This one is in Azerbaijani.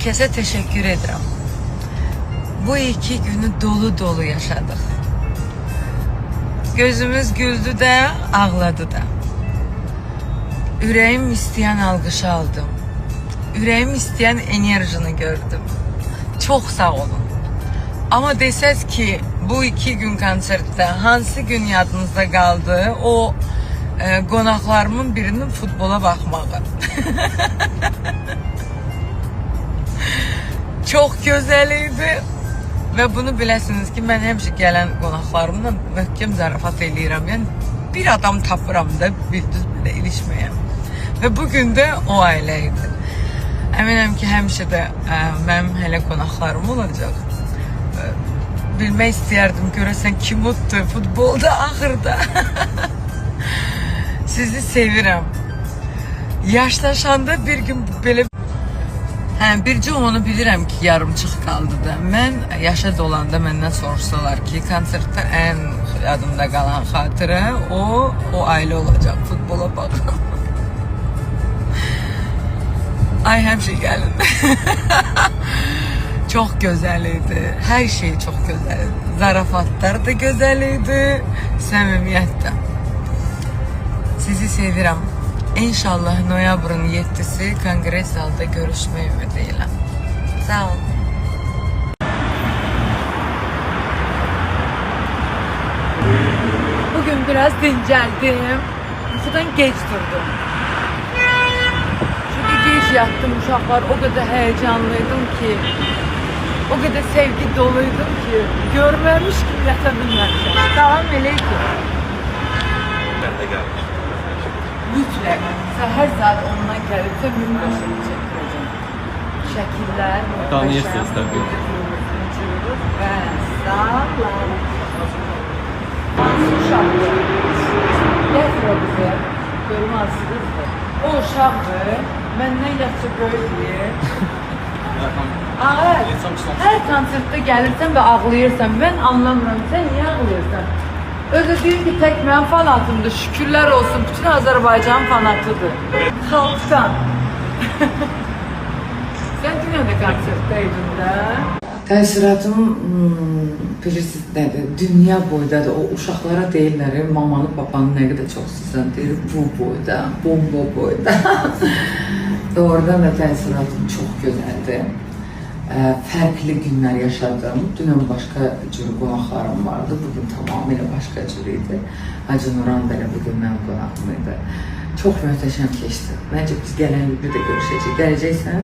Herkese teşekkür ederim. Bu 2 günü dolu dolu yaşadık. Gözümüz güldü de, ağladı da. Ürəyim isteyen alqışı aldım. Ürəyim isteyen enerjini gördüm. Çok sağ olun. Ama desəz ki, bu 2 gün konsertdə hansı gün yadınızda qaldı? O qonaqlarımın birinin futbola baxmağı. Çok güzel idi. Ve bunu biləsiniz ki, mən həmişə gələn qonaqlarımla möhkəm zarafat eləyirəm. Yəni, bir adam tapıram da bildiz belə ilişməyəm. Və bugün də o ailə idi. Əminəm ki, həmişə də mənim hələ qonaqlarım olacaq. Bilmək istəyərdim, görəsən kim utdu futbolda axırda. Sizi sevirəm. Yaşlaşanda bir gün belə... Bircə onu bilirəm ki, yarımçıq qaldı da. Mən yaşa dolanda məndən soruşsalar ki, konsertdə ən yadımda qalan xatirə o ailə olacaq, futbola baxın. Ay həmişə gəlin. Çok güzel idi. Her şey çok güzel. Zarafatlar da güzel idi. Səmimiyyət də. Sizi sevirəm. İnşallah noyabrın 7'si kongres zalda görüşmək ümidiyle. Sağ olun. Bugün biraz dinceldim. Uykudan geç durdum. Çünkü geç yattım, uşaqlar o kadar heyecanlıydım ki, o kadar sevgi doluydum ki, görmemiş gibi yata bilməmişəm. Salam aleyküm. Ben de gelmiştim. Lütfen. Her saat ondan gelirse mümkün çektireceğim. Şekiller, Tanıyırsınız tabii. Ve sağlam. Uşaktı. Gətirə bize. Görmezsiniz de. O uşaktı. Benden yaşça böyüdür. Ağır. Her konsertte gelirsen ve ağlayırsan. Ben anlamıyorum. Sen niye ağlıyorsan? Özü deyir ki, tek mən fanatımdır, şükürlər olsun, bütün Azərbaycan fanatıdır. Xalqdan. Sən dünyada konsertdəydin də. Təəssüratım, bilirsiniz nədir, dünya boydadır. O uşaqlara deyirlər, mamanı, papanı nə qədər çox sizən deyir, bu boyda, bomba boyda. Doğrudan da təəssüratım çox gözəldir. Fərqli günlər yaşadım. Dünən başqa cür qonaqlarım vardı. Bugün tamamilə başqa cür idi. Hacı Nuran belə bugün mənim qonağım idi. Çox möhtəşəm keçdi. Məncə biz gələn gün bir də görüşəcəyik. Gələcəksən?